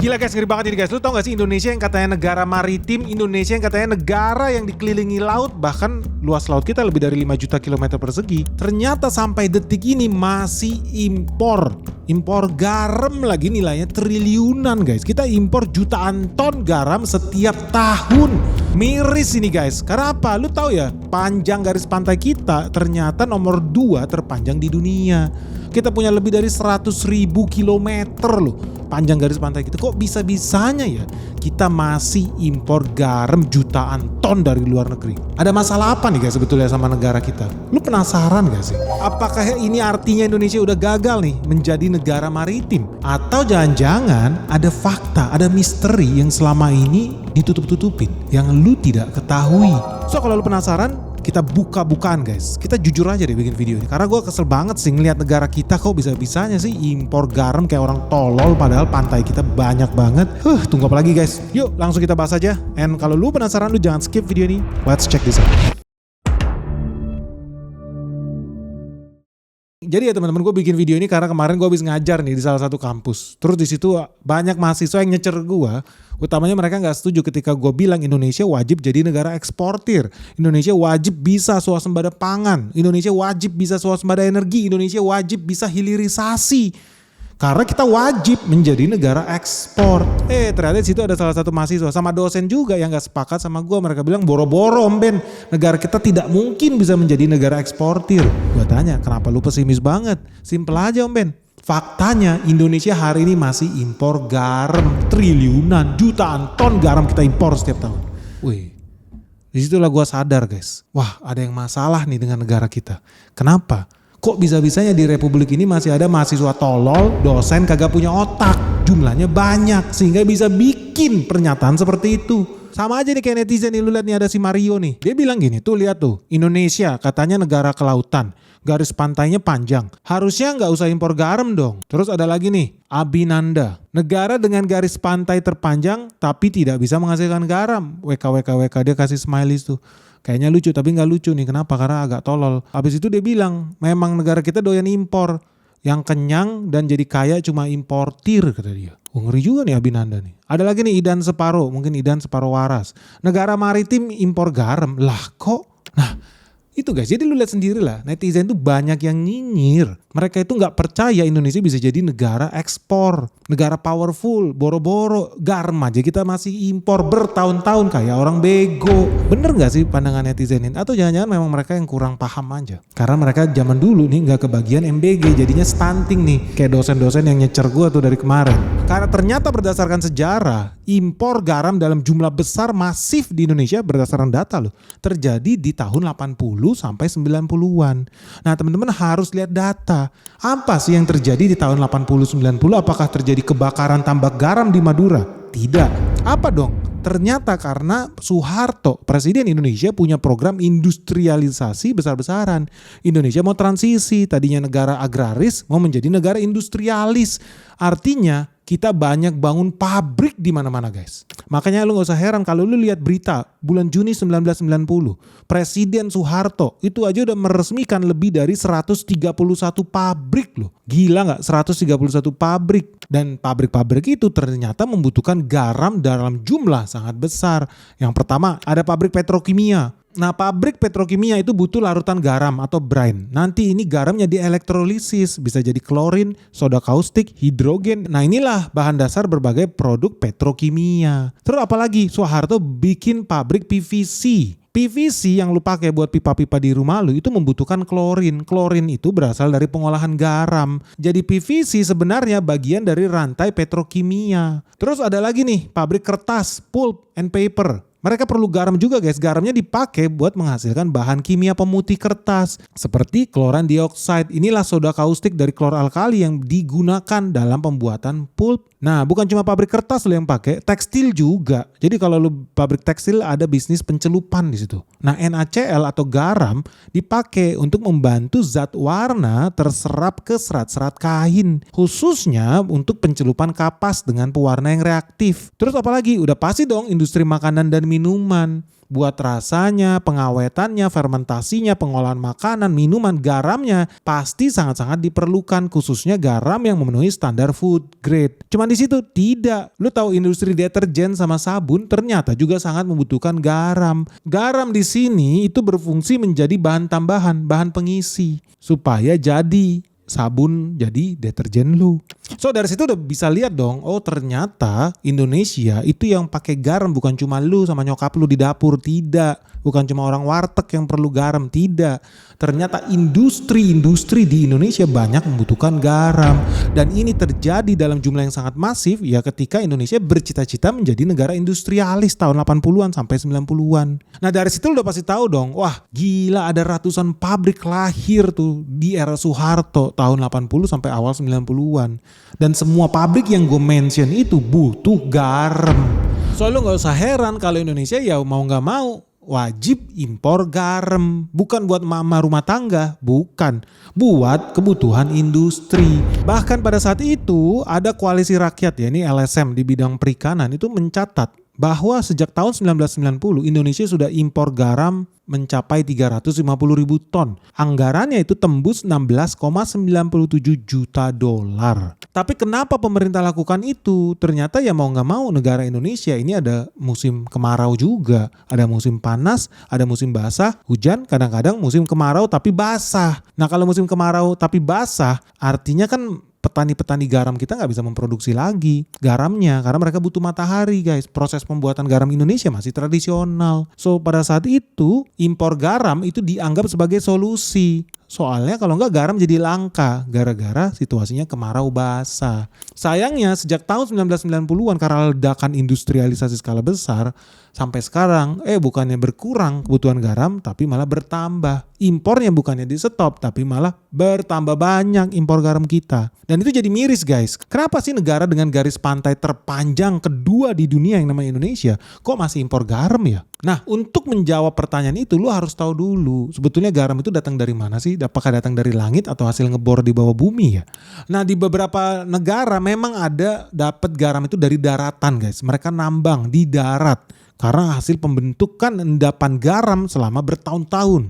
Gila guys, ngeri banget ini guys. Lu tau gak sih Indonesia yang katanya negara maritim, Indonesia yang katanya negara yang dikelilingi laut, bahkan luas laut kita lebih dari 5 juta kilometer persegi. Ternyata sampai detik ini masih impor garam lagi, nilainya triliunan guys. Kita impor jutaan ton garam setiap tahun. Miris ini guys. Karena apa? Lu tahu ya, panjang garis pantai kita ternyata nomor 2 terpanjang di dunia. Kita punya lebih dari 100.000 kilometer loh panjang garis pantai kita. Kok bisa-bisanya ya kita masih impor garam jutaan ton dari luar negeri? Ada masalah apa nih guys sebetulnya sama negara kita? Lu penasaran gak sih? Apakah ini artinya Indonesia udah gagal nih menjadi negara maritim? Atau jangan-jangan ada fakta, ada misteri yang selama ini ditutup-tutupin yang lu tidak ketahui? So kalau lu penasaran, kita buka-bukaan guys. Kita jujur aja deh bikin video ini. Karena gue kesel banget sih ngeliat negara kita kok bisa-bisanya sih impor garam kayak orang tolol. Padahal pantai kita banyak banget. Tunggu apa lagi guys? Yuk langsung kita bahas aja. And kalau lu penasaran, lu jangan skip video ini. Let's check this out. Jadi ya teman-teman, gue bikin video ini karena kemarin gue habis ngajar nih di salah satu kampus. Terus di situ banyak mahasiswa yang nyecer gue. Utamanya mereka nggak setuju ketika gue bilang Indonesia wajib jadi negara eksportir. Indonesia wajib bisa swasembada pangan. Indonesia wajib bisa swasembada energi. Indonesia wajib bisa hilirisasi. Karena kita wajib menjadi negara ekspor. Ternyata di situ ada salah satu mahasiswa sama dosen juga yang gak sepakat sama gue. Mereka bilang boro-boro Om Ben, negara kita tidak mungkin bisa menjadi negara eksportir. Gue tanya, kenapa lu pesimis banget? Simple aja Om Ben. Faktanya Indonesia hari ini masih impor garam triliunan, jutaan ton garam kita impor setiap tahun. Wih, disitulah gue sadar guys. Wah, ada yang masalah nih dengan negara kita. Kenapa? Kok bisa-bisanya di republik ini masih ada mahasiswa tolol, dosen kagak punya otak. Jumlahnya banyak sehingga bisa bikin pernyataan seperti itu. Sama aja nih kayak netizen nih, lu lihat nih ada si Mario nih. Dia bilang gini, tuh lihat tuh, Indonesia katanya negara kelautan. Garis pantainya panjang. Harusnya nggak usah impor garam dong. Terus ada lagi nih, Abhinanda. Negara dengan garis pantai terpanjang tapi tidak bisa menghasilkan garam. WK dia kasih smiley tuh. Kayaknya lucu tapi nggak lucu nih. Kenapa? Karena agak tolol. Habis itu dia bilang memang negara kita doyan impor. Yang kenyang dan jadi kaya cuma importir kata dia. Ngeri juga nih Abhinanda nih. Ada lagi nih Idan Separo. Mungkin Idan Separo Waras. Negara maritim impor garam. Lah kok? Nah itu guys, jadi lu lihat sendiri lah, netizen tuh banyak yang nyinyir. Mereka itu gak percaya Indonesia bisa jadi negara ekspor, negara powerful, boro-boro garam aja kita masih impor bertahun-tahun kayak orang bego. Bener gak sih pandangan netizen ini? Atau jangan-jangan memang mereka yang kurang paham aja? Karena mereka zaman dulu nih gak kebagian MBG, jadinya stunting nih. Kayak dosen-dosen yang nyecer gua tuh dari kemarin. Karena ternyata berdasarkan sejarah, impor garam dalam jumlah besar masif di Indonesia berdasarkan data loh, terjadi di tahun 80 sampai 90-an. Nah teman-teman harus lihat data. Apa sih yang terjadi di tahun 80-90? Apakah terjadi kebakaran tambak garam di Madura? Tidak. Apa dong? Ternyata karena Soeharto, Presiden Indonesia punya program industrialisasi besar-besaran. Indonesia mau transisi, tadinya negara agraris mau menjadi negara industrialis. Artinya kita banyak bangun pabrik di mana-mana guys. Makanya lu gak usah heran kalau lu lihat berita bulan Juni 1990. Presiden Soeharto itu aja udah meresmikan lebih dari 131 pabrik loh. Gila gak? 131 pabrik. Dan pabrik-pabrik itu ternyata membutuhkan garam dalam jumlah sangat besar. Yang pertama ada pabrik petrokimia. Nah pabrik petrokimia itu butuh larutan garam atau brine. Nanti ini garamnya dielektrolisis, bisa jadi klorin, soda kaustik, hidrogen. Nah inilah bahan dasar berbagai produk petrokimia. Terus apalagi Soeharto bikin pabrik PVC. PVC yang lu pakai buat pipa-pipa di rumah lu itu membutuhkan klorin. Klorin itu berasal dari pengolahan garam. Jadi PVC sebenarnya bagian dari rantai petrokimia. Terus ada lagi nih pabrik kertas, pulp and paper. Mereka perlu garam juga guys. Garamnya dipakai buat menghasilkan bahan kimia pemutih kertas. Seperti kloran dioksida. Inilah soda kaustik dari kloralkali yang digunakan dalam pembuatan pulp. Nah bukan cuma pabrik kertas lo yang pakai, tekstil juga. Jadi kalau lo pabrik tekstil ada bisnis pencelupan di situ. Nah NaCl atau garam dipakai untuk membantu zat warna terserap ke serat-serat kain. Khususnya untuk pencelupan kapas dengan pewarna yang reaktif. Terus apalagi? Udah pasti dong industri makanan dan minuman. Buat rasanya, pengawetannya, fermentasinya, pengolahan makanan, minuman, garamnya pasti sangat-sangat diperlukan, khususnya garam yang memenuhi standar food grade. Cuman di situ tidak. Lu tahu industri deterjen sama sabun ternyata juga sangat membutuhkan garam. Garam di sini itu berfungsi menjadi bahan tambahan, bahan pengisi supaya jadi sabun, jadi deterjen lu. So dari situ udah bisa lihat dong, oh ternyata Indonesia itu yang pakai garam bukan cuma lu sama nyokap lu di dapur, tidak. Bukan cuma orang warteg yang perlu garam, tidak. Ternyata industri-industri di Indonesia banyak membutuhkan garam. Dan ini terjadi dalam jumlah yang sangat masif ya ketika Indonesia bercita-cita menjadi negara industrialis tahun 80-an sampai 90-an. Nah dari situ lu udah pasti tahu dong, wah gila ada ratusan pabrik lahir tuh di era Soeharto tahun 80 sampai awal 90-an. Dan semua pabrik yang gue mention itu butuh garam. So lu gak usah heran kalau Indonesia ya mau gak mau wajib impor garam. Bukan buat mama rumah tangga, bukan. Buat kebutuhan industri. Bahkan pada saat itu ada koalisi rakyat ya, ini LSM di bidang perikanan itu mencatat bahwa sejak tahun 1990 Indonesia sudah impor garam mencapai 350.000 ton. Anggarannya itu tembus 16,97 juta dolar. Tapi kenapa pemerintah lakukan itu? Ternyata ya mau gak mau negara Indonesia ini ada musim kemarau juga. Ada musim panas, ada musim basah, hujan, kadang-kadang musim kemarau tapi basah. Nah kalau musim kemarau tapi basah artinya kan petani-petani garam kita nggak bisa memproduksi lagi garamnya karena mereka butuh matahari guys. Proses pembuatan garam Indonesia masih tradisional. So pada saat itu impor garam itu dianggap sebagai solusi. Soalnya kalau nggak garam jadi langka gara-gara situasinya kemarau basah. Sayangnya sejak tahun 1990-an karena ledakan industrialisasi skala besar sampai sekarang bukannya berkurang kebutuhan garam tapi malah bertambah. Impornya bukannya di stop tapi malah bertambah banyak impor garam kita. Dan itu jadi miris guys. Kenapa sih negara dengan garis pantai terpanjang kedua di dunia yang namanya Indonesia kok masih impor garam ya? Nah untuk menjawab pertanyaan itu lu harus tahu dulu sebetulnya garam itu datang dari mana sih? Apakah datang dari langit atau hasil ngebor di bawah bumi ya? Nah di beberapa negara memang ada dapat garam itu dari daratan guys. Mereka nambang di darat karena hasil pembentukan endapan garam selama bertahun-tahun.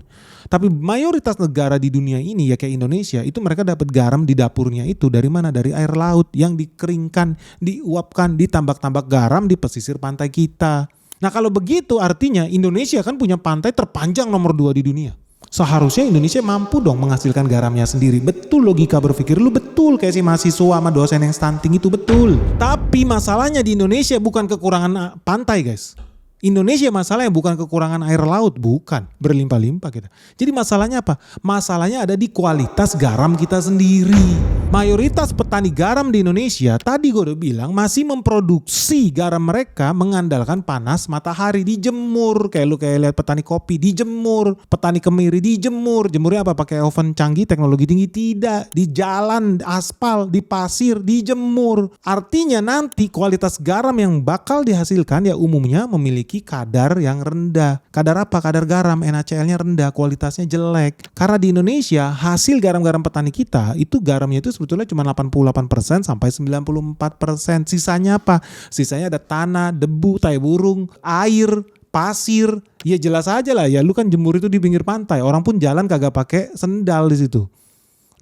Tapi mayoritas negara di dunia ini ya kayak Indonesia itu mereka dapat garam di dapurnya itu dari mana? Dari air laut yang dikeringkan, diuapkan, ditambak-tambak garam di pesisir pantai kita. Nah kalau begitu artinya Indonesia kan punya pantai terpanjang nomor 2 di dunia. Seharusnya Indonesia mampu dong menghasilkan garamnya sendiri. Betul logika berpikir lu betul kayak si mahasiswa sama dosen yang stunting itu betul. Tapi masalahnya di Indonesia bukan kekurangan pantai guys. Indonesia masalahnya bukan kekurangan air laut, bukan. Berlimpah-limpah kita. Jadi masalahnya apa? Masalahnya ada di kualitas garam kita sendiri. Mayoritas petani garam di Indonesia, tadi gue udah bilang masih memproduksi garam mereka mengandalkan panas matahari, dijemur. Kayak lihat petani kopi, dijemur. Petani kemiri, dijemur. Jemurnya apa? Pakai oven canggih, teknologi tinggi? Tidak. Di jalan, aspal, di pasir, dijemur. Artinya nanti kualitas garam yang bakal dihasilkan ya umumnya memiliki kadar yang rendah. Kadar apa? Kadar garam, NaCl-nya rendah, kualitasnya jelek. Karena di Indonesia hasil garam-garam petani kita itu garamnya itu sebetulnya cuma 88% sampai 94%. Sisanya apa? Sisanya ada tanah, debu, tai burung, air, pasir. Ya jelas aja lah ya, lu kan jemur itu di pinggir pantai. Orang pun jalan kagak pakai sendal di situ.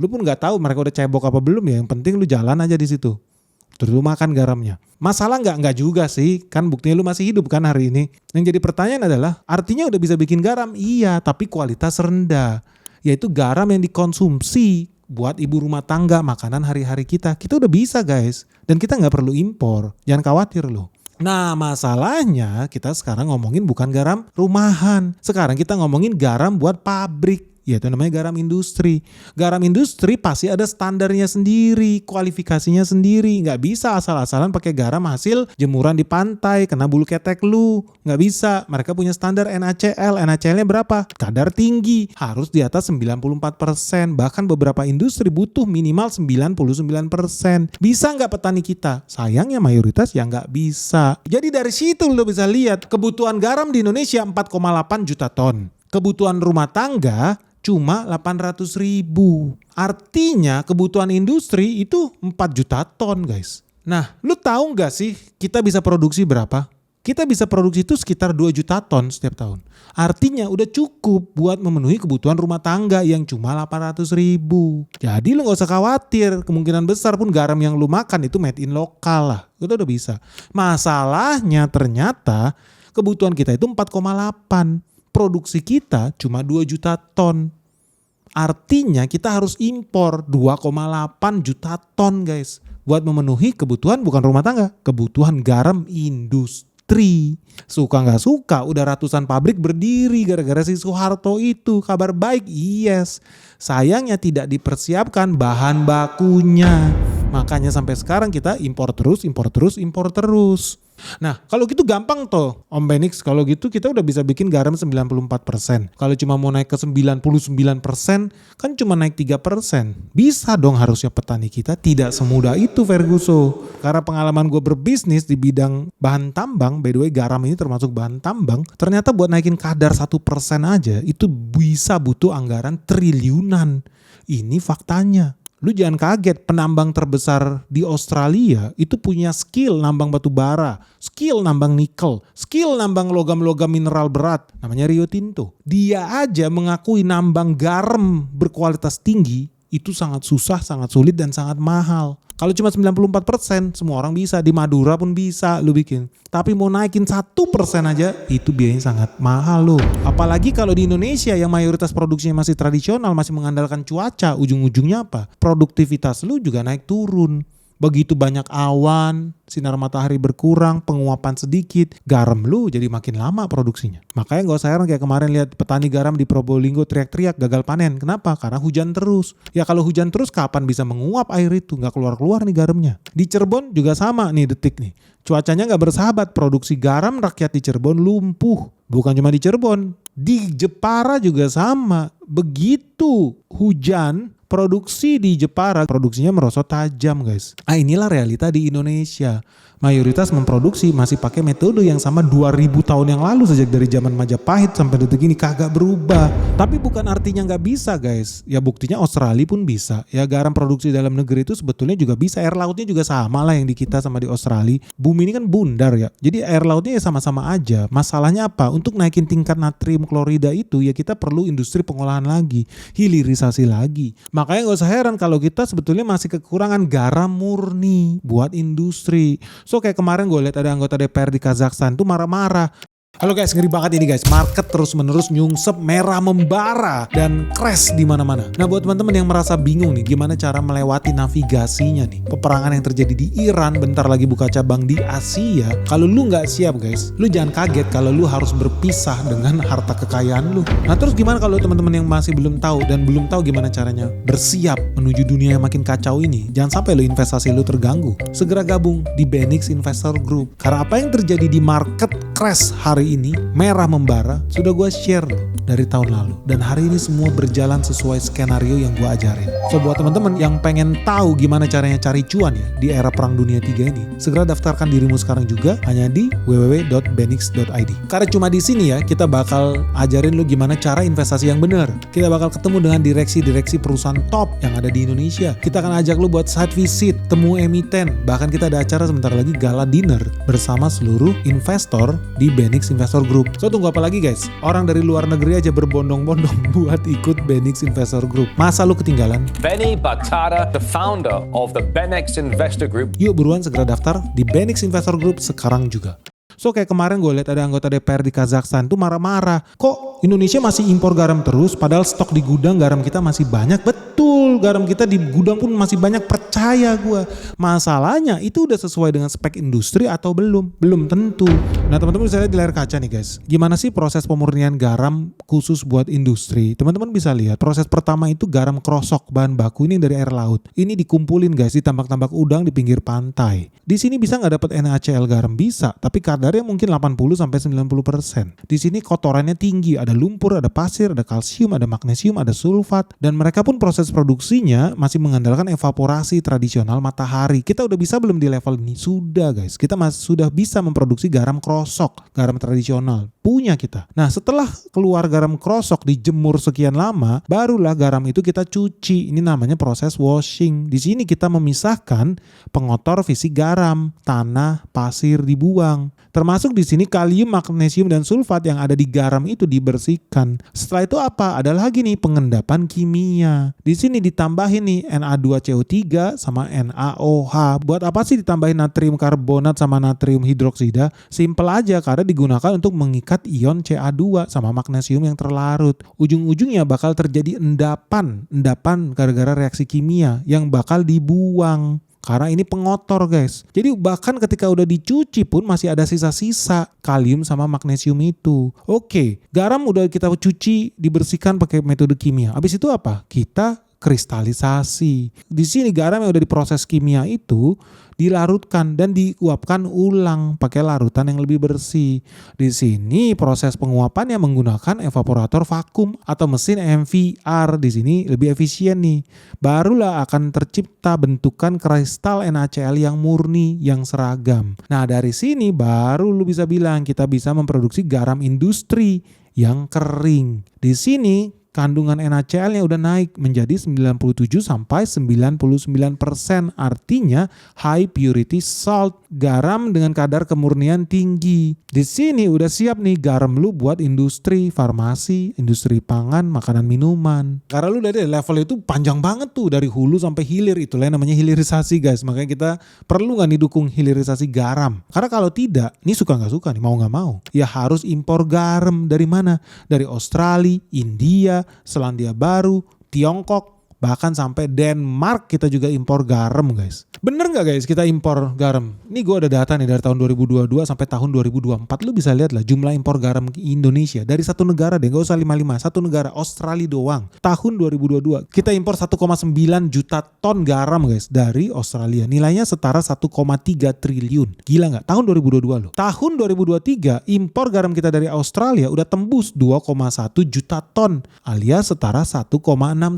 Lu pun nggak tahu mereka udah cebok apa belum ya. Yang penting lu jalan aja di situ. Terus lu makan garamnya. Masalah nggak juga sih. Kan buktinya lu masih hidup kan hari ini. Yang jadi pertanyaan adalah artinya udah bisa bikin garam? Iya, tapi kualitas rendah. Yaitu garam yang dikonsumsi buat ibu rumah tangga, makanan hari-hari kita. Kita udah bisa guys. Dan kita nggak perlu impor. Jangan khawatir lu. Nah masalahnya kita sekarang ngomongin bukan garam rumahan. Sekarang kita ngomongin garam buat pabrik. Yaitu namanya garam industri. Garam industri pasti ada standarnya sendiri, kualifikasinya sendiri. Nggak bisa asal-asalan pakai garam hasil jemuran di pantai, kena bulu ketek lu. Nggak bisa, mereka punya standar NaCl. NaCl-nya berapa? Kadar tinggi, harus di atas 94%. Bahkan beberapa industri butuh minimal 99%. Bisa nggak petani kita? Sayangnya mayoritas ya nggak bisa. Jadi dari situ lu bisa lihat kebutuhan garam di Indonesia 4,8 juta ton. Kebutuhan rumah tangga cuma 800.000. Artinya kebutuhan industri itu 4 juta ton guys. Nah lu tahu gak sih kita bisa produksi berapa? Kita bisa produksi itu sekitar 2 juta ton setiap tahun. Artinya udah cukup buat memenuhi kebutuhan rumah tangga yang cuma 800 ribu. Jadi lu gak usah khawatir, kemungkinan besar pun garam yang lu makan itu made in lokal lah. Itu udah bisa. Masalahnya ternyata kebutuhan kita itu 4,8. Produksi kita cuma 2 juta ton. Artinya kita harus impor 2,8 juta ton guys. Buat memenuhi kebutuhan bukan rumah tangga, kebutuhan garam industri. Suka gak suka udah ratusan pabrik berdiri gara-gara si Soeharto itu. Kabar baik, yes. Sayangnya tidak dipersiapkan bahan bakunya. Makanya sampai sekarang kita impor terus. Nah kalau gitu gampang toh Om Benix, kalau gitu kita udah bisa bikin garam 94%. Kalau cuma mau naik ke 99% kan cuma naik 3%. Bisa dong harusnya petani kita. Tidak semudah itu Ferguso. Karena pengalaman gue berbisnis di bidang bahan tambang, by the way garam ini termasuk bahan tambang, ternyata buat naikin kadar 1% aja itu bisa butuh anggaran triliunan. Ini faktanya. Lu jangan kaget, penambang terbesar di Australia itu punya skill nambang batu bara, skill nambang nikel, skill nambang logam-logam mineral berat, namanya Rio Tinto. Dia aja mengakui nambang garam berkualitas tinggi itu sangat susah, sangat sulit dan sangat mahal. Kalau cuma 94% semua orang bisa, di Madura pun bisa lu bikin. Tapi mau naikin 1% aja itu biayanya sangat mahal loh. Apalagi kalau di Indonesia yang mayoritas produksinya masih tradisional, masih mengandalkan cuaca, ujung-ujungnya apa? Produktivitas lu juga naik turun. Begitu banyak awan, sinar matahari berkurang, penguapan sedikit, garam lu jadi makin lama produksinya. Makanya gak usah heran kayak kemarin lihat petani garam di Probolinggo teriak-teriak gagal panen. Kenapa? Karena hujan terus. Ya kalau hujan terus kapan bisa menguap air itu? Gak keluar-keluar nih garamnya. Di Cirebon juga sama nih detik nih. Cuacanya gak bersahabat, produksi garam rakyat di Cirebon lumpuh. Bukan cuma di Cirebon, di Jepara juga sama. Begitu hujan, produksi di Jepara, produksinya merosot tajam guys. Inilah realita di Indonesia. Mayoritas memproduksi masih pakai metode yang sama 2000 tahun yang lalu, sejak dari zaman Majapahit sampai detik ini kagak berubah. Tapi bukan artinya nggak bisa guys. Ya buktinya Australia pun bisa. Ya garam produksi dalam negeri itu sebetulnya juga bisa. Air lautnya juga sama lah yang di kita sama di Australia. Bumi ini kan bundar ya. Jadi air lautnya ya sama-sama aja. Masalahnya apa? Untuk naikin tingkat natrium klorida itu ya kita perlu industri pengolahan lagi. Hilirisasi lagi. Makanya nggak usah heran kalau kita sebetulnya masih kekurangan garam murni buat industri. So kayak kemarin gue lihat ada anggota DPR di Kazakhstan tuh marah-marah. Halo guys, ngeri banget ini guys. Market terus-menerus nyungsep, merah membara dan crash di mana-mana. Nah, buat teman-teman yang merasa bingung nih gimana cara melewati navigasinya nih, peperangan yang terjadi di Iran, bentar lagi buka cabang di Asia. Kalau lu nggak siap guys, lu jangan kaget kalau lu harus berpisah dengan harta kekayaan lu. Nah, terus gimana kalau teman-teman yang masih belum tahu dan belum tahu gimana caranya bersiap menuju dunia yang makin kacau ini? Jangan sampai lu investasi lu terganggu. Segera gabung di Benix Investor Group. Karena apa yang terjadi di market crash hari ini, merah membara, sudah gue share dari tahun lalu. Dan hari ini semua berjalan sesuai skenario yang gue ajarin. So buat teman-teman yang pengen tahu gimana caranya cari cuan ya di era perang dunia 3 ini, segera daftarkan dirimu sekarang juga hanya di www.benix.id. Karena cuma di sini ya kita bakal ajarin lu gimana cara investasi yang benar. Kita bakal ketemu dengan direksi-direksi perusahaan top yang ada di Indonesia. Kita akan ajak lu buat site visit, temu emiten, bahkan kita ada acara sebentar lagi gala dinner bersama seluruh investor di Benix Investor Group. So tunggu apa lagi guys? Orang dari luar negeri aja berbondong-bondong buat ikut Benix Investor Group. Masa lu ketinggalan? Benny Batara, the founder of the Benix Investor Group. Yuk buruan segera daftar di Benix Investor Group sekarang juga. So kayak kemarin gue lihat ada anggota DPR di Kazakhstan tuh marah-marah. Kok Indonesia masih impor garam terus padahal stok di gudang garam kita masih banyak? Betul, garam kita di gudang pun masih banyak, percaya gue. Masalahnya itu udah sesuai dengan spek industri atau belum? Belum tentu. Nah teman-teman bisa lihat di layar kaca nih guys. Gimana sih proses pemurnian garam khusus buat industri? Teman-teman bisa lihat proses pertama itu garam krosok, bahan baku ini dari air laut. Ini dikumpulin guys di tambak-tambak udang di pinggir pantai. Di sini bisa nggak dapat NaCl garam? Bisa, tapi kadarnya mungkin 80-90%. Di sini kotorannya tinggi, ada ada lumpur, ada pasir, ada kalsium, ada magnesium, ada sulfat. Dan mereka pun proses produksinya masih mengandalkan evaporasi tradisional matahari. Kita udah bisa belum di level ini? Sudah guys, kita sudah bisa memproduksi garam krosok, garam tradisional. Punya kita. Nah setelah keluar garam krosok dijemur sekian lama, barulah garam itu kita cuci. Ini namanya proses washing. Di sini kita memisahkan pengotor fisik garam, tanah, pasir dibuang. Termasuk di sini kalium, magnesium, dan sulfat yang ada di garam itu dibersihkan. Setelah itu apa? Ada lagi nih pengendapan kimia. Di sini ditambahin nih Na2CO3 sama NaOH. Buat apa sih ditambahin natrium karbonat sama natrium hidroksida? Simple aja karena digunakan untuk mengikat ion Ca2 sama magnesium yang terlarut. Ujung-ujungnya bakal terjadi endapan gara-gara reaksi kimia yang bakal dibuang. Karena ini pengotor guys. Jadi bahkan ketika udah dicuci pun masih ada sisa-sisa kalium sama magnesium itu. Oke, garam udah kita cuci, dibersihkan pakai metode kimia. Habis itu apa? Kita kristalisasi. Di sini garam yang udah diproses kimia itu dilarutkan dan diuapkan ulang pakai larutan yang lebih bersih. Di sini proses penguapannya menggunakan evaporator vakum atau mesin MVR. Di sini lebih efisien nih. Barulah akan tercipta bentukan kristal NaCl yang murni, yang seragam. Nah dari sini baru lu bisa bilang kita bisa memproduksi garam industri yang kering. Di sini kandungan NaCl-nya udah naik menjadi 97 sampai 99%, artinya high purity salt, garam dengan kadar kemurnian tinggi. Di sini udah siap nih garam lu buat industri farmasi, industri pangan, makanan minuman. Karena lu dari level itu panjang banget tuh dari hulu sampai hilir, itulah yang namanya hilirisasi guys. Makanya kita perlu nggak nih dukung hilirisasi garam. Karena kalau tidak, ini suka nggak suka nih, mau nggak mau, ya harus impor garam dari mana? Dari Australia, India, Selandia Baru, Tiongkok, bahkan sampai Denmark kita juga impor garam guys. Bener gak guys kita impor garam? Ini gue ada data nih dari tahun 2022 sampai tahun 2024. Lu bisa lihat lah jumlah impor garam Indonesia dari satu negara deh, gak usah 55, satu negara, Australia doang. Tahun 2022 kita impor 1,9 juta ton garam guys dari Australia. Nilainya setara 1,3 triliun. Gila gak? Tahun 2022 loh. Tahun 2023 impor garam kita dari Australia udah tembus 2,1 juta ton alias setara 1,6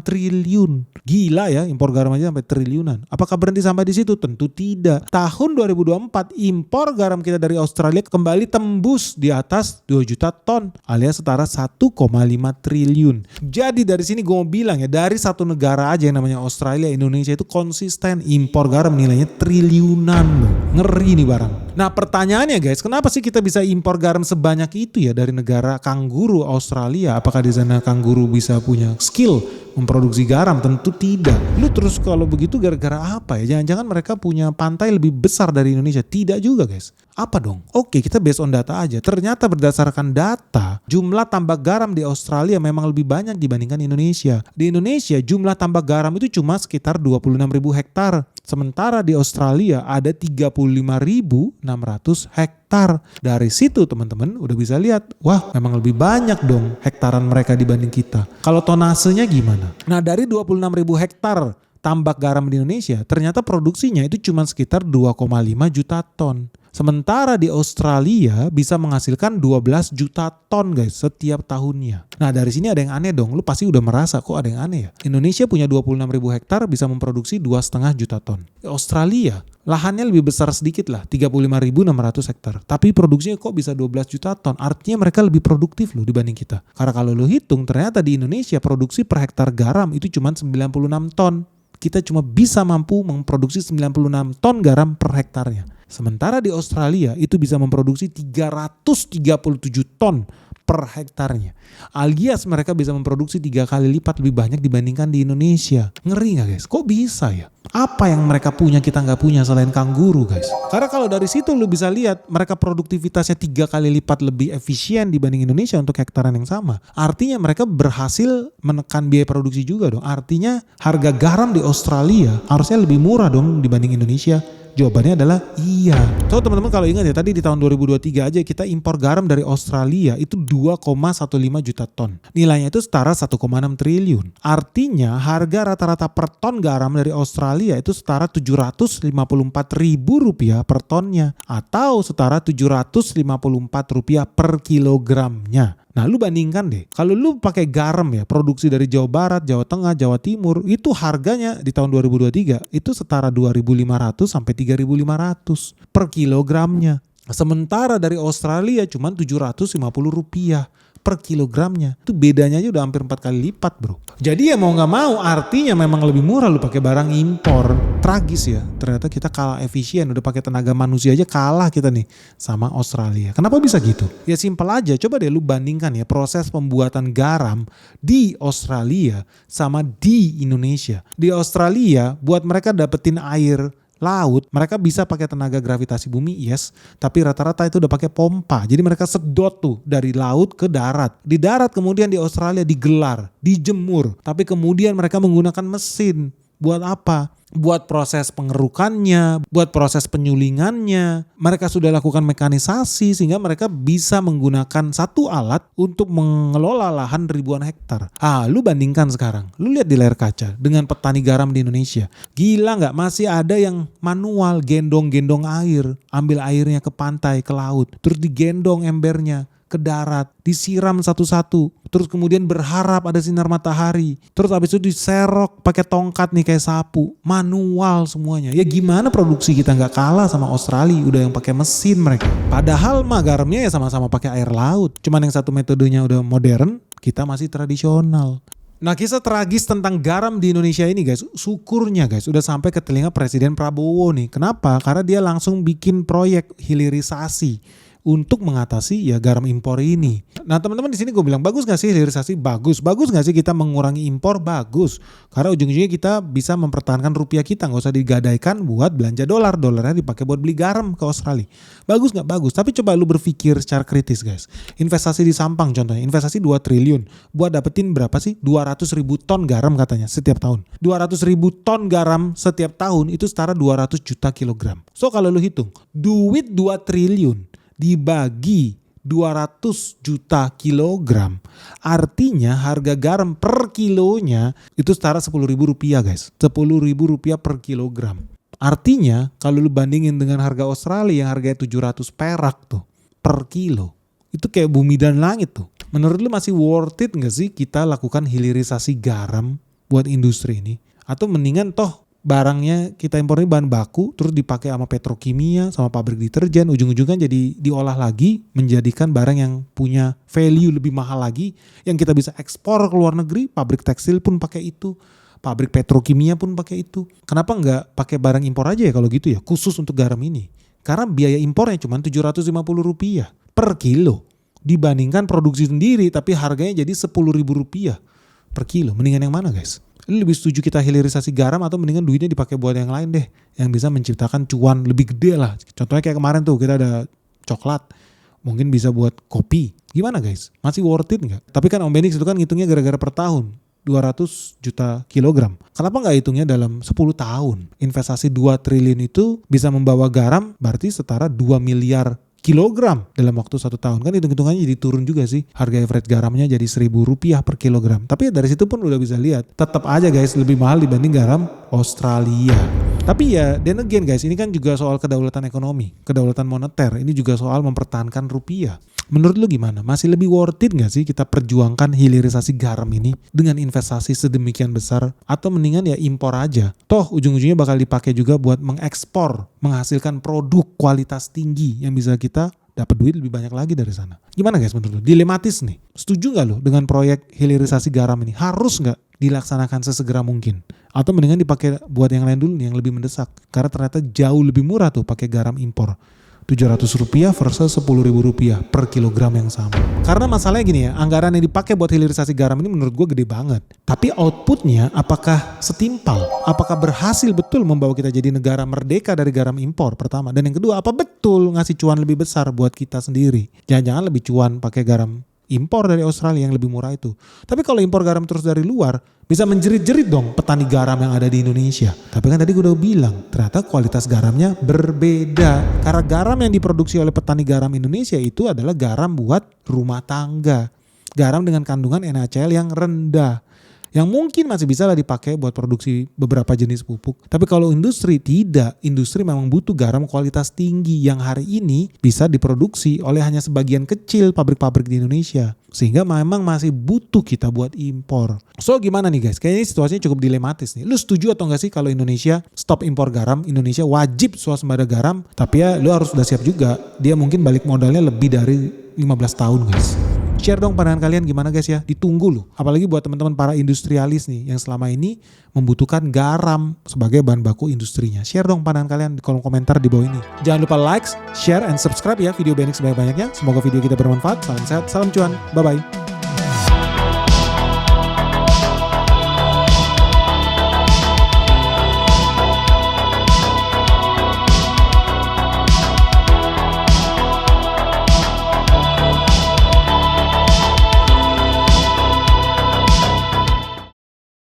triliun. Gila ya, impor garam aja sampai triliunan. Apakah berhenti sampai di situ? Tentu tidak. Tahun 2024 impor garam kita dari Australia kembali tembus di atas 2 juta ton alias setara 1,5 triliun. Jadi dari sini gue mau bilang ya, dari satu negara aja yang namanya Australia, Indonesia itu konsisten impor garam nilainya triliunan loh. Ngeri nih barang. Nah pertanyaannya guys, kenapa sih kita bisa impor garam sebanyak itu ya dari negara kanguru Australia? Apakah di sana kanguru bisa punya skill memproduksi garam? Tentu tidak. Lu terus kalau begitu gara-gara apa ya? Jangan-jangan mereka punya pantai lebih besar dari Indonesia? Tidak juga guys. Apa dong? Oke, kita based on data aja. Ternyata berdasarkan data, jumlah tambak garam di Australia memang lebih banyak dibandingkan Indonesia. Di Indonesia jumlah tambak garam itu cuma sekitar 26.000 hektar. Sementara di Australia ada 35.600 hektar. Dari situ teman-teman udah bisa lihat, wah memang lebih banyak dong hektaran mereka dibanding kita. Kalau tonasenya gimana? Nah dari 26.000 hektar tambak garam di Indonesia, ternyata produksinya itu cuma sekitar 2,5 juta ton. Sementara di Australia bisa menghasilkan 12 juta ton guys setiap tahunnya. Nah dari sini ada yang aneh dong. Lu pasti udah merasa kok ada yang aneh ya. Indonesia punya 26.000 hektar bisa memproduksi 2,5 juta ton. Australia lahannya lebih besar sedikit lah, 35.600 hektar. Tapi produksinya kok bisa 12 juta ton. Artinya mereka lebih produktif loh dibanding kita. Karena kalau lu hitung ternyata di Indonesia produksi per hektar garam itu cuma 96 ton. Kita cuma bisa mampu memproduksi 96 ton garam per hektarnya. Sementara di Australia itu bisa memproduksi 337 ton per hektarnya. Alias mereka bisa memproduksi 3 kali lipat lebih banyak dibandingkan di Indonesia. Ngeri gak guys? Kok bisa ya? Apa yang mereka punya kita gak punya selain kanguru guys? Karena kalau dari situ lu bisa lihat mereka produktivitasnya 3 kali lipat lebih efisien dibanding Indonesia untuk hektaran yang sama. Artinya mereka berhasil menekan biaya produksi juga dong. Artinya harga garam di Australia harusnya lebih murah dong dibanding Indonesia. Jawabannya adalah iya. So teman-teman kalau ingat ya tadi di tahun 2023 aja kita impor garam dari Australia itu 2,15 juta ton. Nilainya itu setara 1,6 triliun. Artinya harga rata-rata per ton garam dari Australia itu setara Rp754.000 per tonnya. Atau setara Rp754 per kilogramnya. Nah lu bandingkan deh, kalau lu pakai garam ya, produksi dari Jawa Barat, Jawa Tengah, Jawa Timur, itu harganya di tahun 2023 itu setara 2.500 sampai 3.500 per kilogramnya. Sementara dari Australia cuma Rp750 per kilogramnya. Itu bedanya aja udah hampir 4 kali lipat bro. Jadi ya mau gak mau artinya memang lebih murah lu pakai barang impor. Tragis ya, ternyata kita kalah efisien, udah pakai tenaga manusia aja kalah kita nih sama Australia. Kenapa bisa gitu? Ya simpel aja, coba deh lu bandingkan ya proses pembuatan garam di Australia sama di Indonesia. Di Australia buat mereka dapetin air laut, mereka bisa pakai tenaga gravitasi bumi, yes, tapi rata-rata itu udah pakai pompa. Jadi mereka sedot tuh dari laut ke darat. Di darat kemudian di Australia digelar, dijemur, tapi kemudian mereka menggunakan mesin. Buat apa? Buat proses pengerukannya, buat proses penyulingannya. Mereka sudah lakukan mekanisasi sehingga mereka bisa menggunakan satu alat untuk mengelola lahan ribuan hektar. Lu bandingkan sekarang, lu lihat di layar kaca dengan petani garam di Indonesia. Gila nggak? Masih ada yang manual gendong-gendong air, ambil airnya ke pantai, ke laut, terus digendong embernya ke darat, disiram satu-satu, terus kemudian berharap ada sinar matahari, terus habis itu diserok pakai tongkat nih kayak sapu, manual semuanya. Ya gimana produksi kita nggak kalah sama Australia, udah yang pakai mesin mereka. Padahal mah garamnya ya sama-sama pakai air laut, cuman yang satu metodenya udah modern, kita masih tradisional. Nah kisah tragis tentang garam di Indonesia ini guys, syukurnya guys udah sampai ke telinga Presiden Prabowo nih. Kenapa? Karena dia langsung bikin proyek hilirisasi untuk mengatasi ya garam impor ini. Nah teman-teman di sini gue bilang bagus gak sih hilirisasi? Bagus gak sih kita mengurangi impor? Bagus. Karena ujung-ujungnya kita bisa mempertahankan rupiah kita, nggak usah digadaikan buat belanja dolar, dolarnya dipakai buat beli garam ke Australia. Bagus nggak? Bagus. Tapi coba lu berpikir secara kritis guys. Investasi di Sampang contohnya, investasi 2 triliun buat dapetin berapa sih? 200.000 ton garam katanya setiap tahun. 200.000 ton garam setiap tahun itu setara 200 juta kilogram. So kalau lu hitung, duit 2 triliun dibagi 200 juta kilogram, artinya harga garam per kilonya itu setara Rp10.000 guys. Rp10.000 per kilogram. Artinya kalau lu bandingin dengan harga Australia yang harganya 700 perak tuh per kilo, itu kayak bumi dan langit tuh. Menurut lu masih worth it gak sih kita lakukan hilirisasi garam buat industri ini? Atau mendingan toh barangnya kita impornya bahan baku terus dipakai sama petrokimia, sama pabrik deterjen, ujung-ujungnya jadi diolah lagi menjadikan barang yang punya value lebih mahal lagi yang kita bisa ekspor ke luar negeri. Pabrik tekstil pun pakai itu, pabrik petrokimia pun pakai itu. Kenapa nggak pakai barang impor aja ya kalau gitu ya, khusus untuk garam ini? Karena biaya impornya cuma Rp750 per kilo dibandingkan produksi sendiri tapi harganya jadi Rp10.000 per kilo. Mendingan yang mana guys? Lu lebih setuju kita hilirisasi garam atau mendingan duitnya dipakai buat yang lain deh, yang bisa menciptakan cuan lebih gede lah. Contohnya kayak kemarin tuh kita ada coklat, mungkin bisa buat kopi. Gimana guys? Masih worth it nggak? Tapi kan Om Benix itu kan ngitungnya gara-gara per tahun 200 juta kilogram. Kenapa nggak hitungnya dalam 10 tahun? Investasi 2 triliun itu bisa membawa garam berarti setara 2 miliar kilogram dalam waktu 1 tahun. Kan hitung-hitungannya jadi turun juga sih. Harga average garamnya jadi Rp1.000 per kilogram. Tapi dari situ pun udah bisa lihat. Tetap aja guys lebih mahal dibanding garam Australia. Tapi ya then again guys, ini kan juga soal kedaulatan ekonomi, kedaulatan moneter. Ini juga soal mempertahankan rupiah. Menurut lu gimana? Masih lebih worth it gak sih kita perjuangkan hilirisasi garam ini dengan investasi sedemikian besar? Atau mendingan ya impor aja? Toh ujung-ujungnya bakal dipakai juga buat mengekspor, menghasilkan produk kualitas tinggi yang bisa kita dapat duit lebih banyak lagi dari sana. Gimana guys menurut lu? Dilematis nih. Setuju gak lu dengan proyek hilirisasi garam ini? Harus gak dilaksanakan sesegera mungkin? Atau mendingan dipakai buat yang lain dulu nih, yang lebih mendesak? Karena ternyata jauh lebih murah tuh pakai garam impor. Rp700 versus Rp10.000 per kilogram yang sama. Karena masalahnya gini ya, anggaran yang dipakai buat hilirisasi garam ini menurut gue gede banget. Tapi outputnya apakah setimpal? Apakah berhasil betul membawa kita jadi negara merdeka dari garam impor pertama? Dan yang kedua, apa betul ngasih cuan lebih besar buat kita sendiri? Jangan-jangan lebih cuan pakai garam impor dari Australia yang lebih murah itu. Tapi kalau impor garam terus dari luar, bisa menjerit-jerit dong petani garam yang ada di Indonesia. Tapi kan tadi gue udah bilang, ternyata kualitas garamnya berbeda. Karena garam yang diproduksi oleh petani garam Indonesia itu adalah garam buat rumah tangga. Garam dengan kandungan NaCl yang rendah. yang mungkin masih bisa lah dipakai buat produksi beberapa jenis pupuk. Tapi kalau industri tidak, industri memang butuh garam kualitas tinggi yang hari ini bisa diproduksi oleh hanya sebagian kecil pabrik-pabrik di Indonesia. Sehingga memang masih butuh kita buat impor. So gimana nih guys? Kayaknya situasinya cukup dilematis nih. Lu setuju atau enggak sih kalau Indonesia stop impor garam? Indonesia wajib swasembada garam. Tapi ya lu harus udah siap juga. Dia mungkin balik modalnya lebih dari 15 tahun guys. Share dong pandangan kalian gimana guys ya. Ditunggu loh. Apalagi buat teman-teman para industrialis nih yang selama ini membutuhkan garam sebagai bahan baku industrinya. Share dong pandangan kalian di kolom komentar di bawah ini. Jangan lupa like, share, and subscribe ya video BNX sebanyak-banyaknya. Semoga video kita bermanfaat. Salam sehat, salam cuan. Bye-bye.